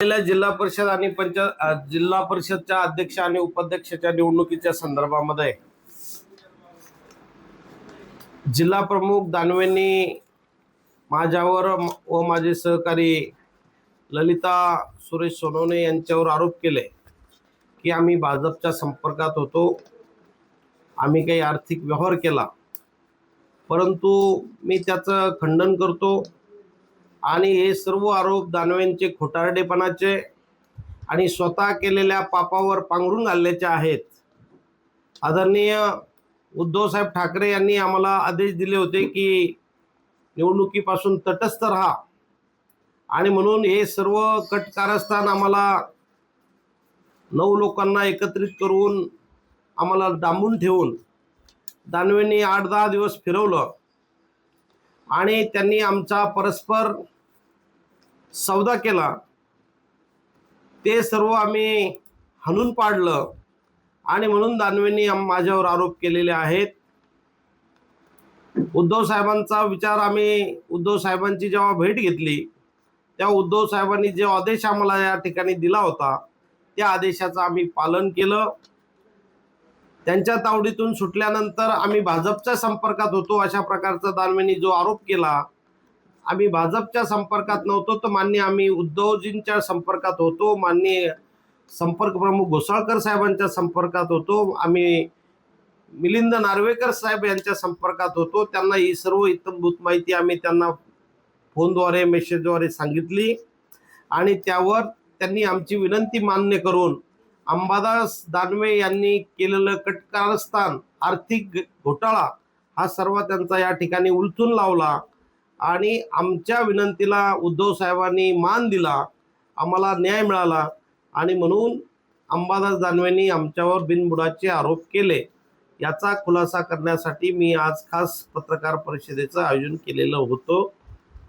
जिल्हा परिषद आणि जिल्हा परिषदच्या अध्यक्ष आणि उपाध्यक्षाच्या निवडणुकीच्या संदर्भामध्ये जिल्हा प्रमुख दानवेंनी माझ्यावर व माझे सहकारी ललिता सुरेश सोनवणे यांच्यावर आरोप केले की आम्ही भाजपच्या संपर्कात होतो, आम्ही काही आर्थिक व्यवहार केला, परंतु मी त्याचं खंडन करतो आणि हे सर्व आरोप दानवेंचे खोटारडेपणाचे आणि स्वतः केलेल्या पापावर पांघरून घालण्याचे आहेत। आदरणीय उद्धवसाहेब ठाकरे यांनी आम्हाला आदेश दिले होते की निवडणुकीपासून तटस्थ राहा आणि म्हणून हे सर्व कटकारस्थान आम्हाला 9 लोकांना एकत्रित करून आम्हाला डांबून ठेवून दानवेंनी 8-10 दिवस फिरवलं आणि त्यांनी आमचा परस्पर सौदा केला। ते सर्व आम्ही हाणून पाडलं आणि म्हणून दानवेंनी माझ्यावर आरोप केलेले आहेत। उद्धव साहेबांचा विचार आम्ही उद्धव साहेबांची जेव्हा भेट घेतली तेव्हा उद्धव साहेबांनी जो आदेश आम्हाला या ठिकाणी दिला होता त्या आदेशाचं आम्ही पालन केलं। त्यांच्या तावडीतून सुटल्यानंतर आम्ही भाजपच्या संपर्कात होतो अशा प्रकारचा दानवेंनी जो आरोप केला, आम्ही भाजपच्या संपर्कात नव्हतो तर माननीय आम्ही उद्धवजींच्या संपर्कात होतो, माननीय संपर्क प्रमुख घोसाळकर साहेबांच्या संपर्कात होतो, आम्ही मिलिंद नार्वेकर साहेब यांच्या संपर्कात होतो। त्यांना ही सर्व इत्थंभूत माहिती आम्ही त्यांना फोनद्वारे मेसेजद्वारे सांगितली आणि त्यावर त्यांनी आमची विनंती मान्य करून अंबादास दानवे यांनी केलेलं कटकारस्थान आर्थिक घोटाळा हा सर्व त्यांचा या ठिकाणी उलथून लावला आणि आमच्या विनंतीला उद्धव साहेबांनी मान दिला, आम्हाला न्याय मिळाला आणि म्हणून अंबादास दानवेंनी आमच्यावर बिनबुडाचे आरोप केले। याचा खुलासा करण्यासाठी मी आज खास पत्रकार परिषदेचं आयोजन केलेलं होतं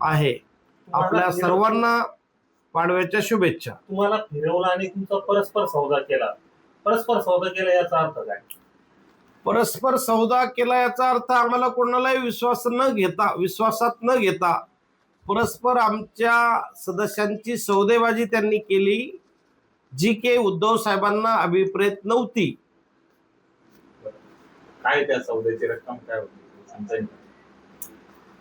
आहे। आपल्या सर्वांना पाडव्याच्या शुभेच्छा। तुम्हाला फिरवला आणि तुमचा परस्पर सौदा केला याचा अर्थ काय? परस्पर सौदा केला याचा अर्थ आम्हाला कोणालाही विश्वासात न घेता परस्पर आमच्या सदस्यांची सौदेबाजी त्यांनी केली, जी की उद्धव साहेबांना अभिप्रेत नव्हती। काय त्या सौद्याची रक्कम काय होती?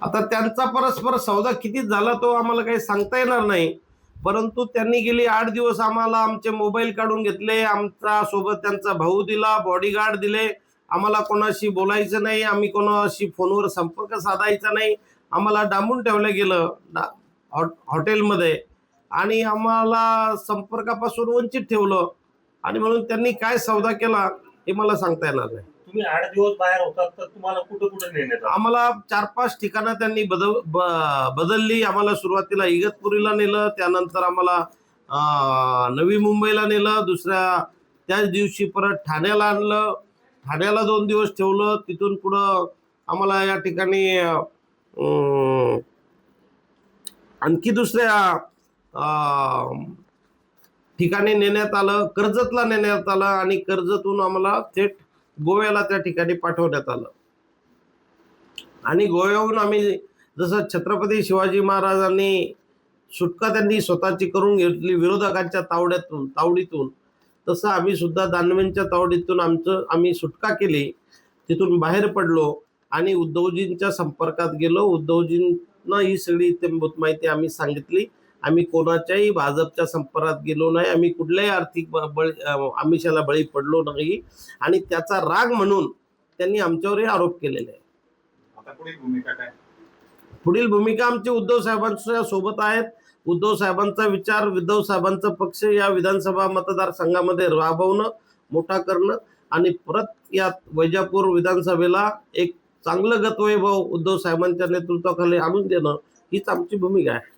आता त्यांचा परस्पर सौदा किती झाला तो आम्हाला काही सांगता येणार नाही, परंतु त्यांनी गेली 8 दिवस आम्हाला आमचे मोबाईल काढून घेतले, आमचा सोबत त्यांचा भाऊ दिला, बॉडीगार्ड दिले, आम्हाला कोणाशी बोलायचं नाही, आम्ही कोणाशी फोनवर संपर्क साधायचा नाही, आम्हाला डांबून ठेवलं गेलं हॉटेलमध्ये आणि आम्हाला संपर्कापासून वंचित ठेवलं आणि म्हणून त्यांनी काय सौदा केला हे मला सांगता येणार नाही। तुम्ही 8 दिवस बाहेर होतात तर तुम्हाला कुठे नेण्यात आलं? आम्हाला 4-5 ठिकाणं त्यांनी बदलली। आम्हाला सुरुवातीला इगतपुरीला नेलं, त्यानंतर आम्हाला नवी मुंबईला नेलं, दुसऱ्या त्याच दिवशी परत ठाण्याला आणलं, ठाण्याला 2 दिवस ठेवलं, तिथून पुढं आम्हाला या ठिकाणी आणखी दुसऱ्या ठिकाणी नेण्यात आलं, कर्जतला नेण्यात आलं आणि कर्जतून आम्हाला थेट गोव्याला त्या ठिकाणी पाठवण्यात आलं आणि गोव्याहून आम्ही जसं छत्रपती शिवाजी महाराजांनी सुटका त्यांनी स्वतःची करून घेतली विरोधकांच्या तावडीतून, तसं आम्ही सुद्धा दानवेंच्या तावडीतून आम्ही सुटका केली, तिथून बाहेर पडलो आणि उद्धवजींच्या संपर्कात गेलो। उद्धवजींना ही सगळी इत्थंभूत माहिती आम्ही सांगितली। आम्ही कोणाच्याही भाजपच्या संपर्कात गेलो नाही, आम्ही कुठल्याही आर्थिक आमिषाला बळी पडलो नाही आणि त्याचा राग म्हणून त्यांनी आमच्यावर आरोप केलेले आहे। आता पुढील भूमिका काय? पुढील भूमिका आमची उद्धव साहेबांच्या सोबत आहेत। उद्धव साहेबांचा विचार, उद्धव साहेबांचा पक्ष या विधानसभा मतदारसंघामध्ये राबवणं, मोठा करणं आणि परत या वैजापूर विधानसभेला एक चांगलं गतवैभव उद्धव साहेबांच्या नेतृत्वाखाली आणून देणं हीच आमची भूमिका आहे।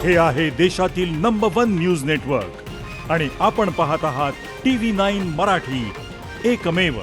हे आहे देशातील नंबर 1 न्यूज नेटवर्क आणि आपण पाहत आहात TV9 मराठी, एकमेव।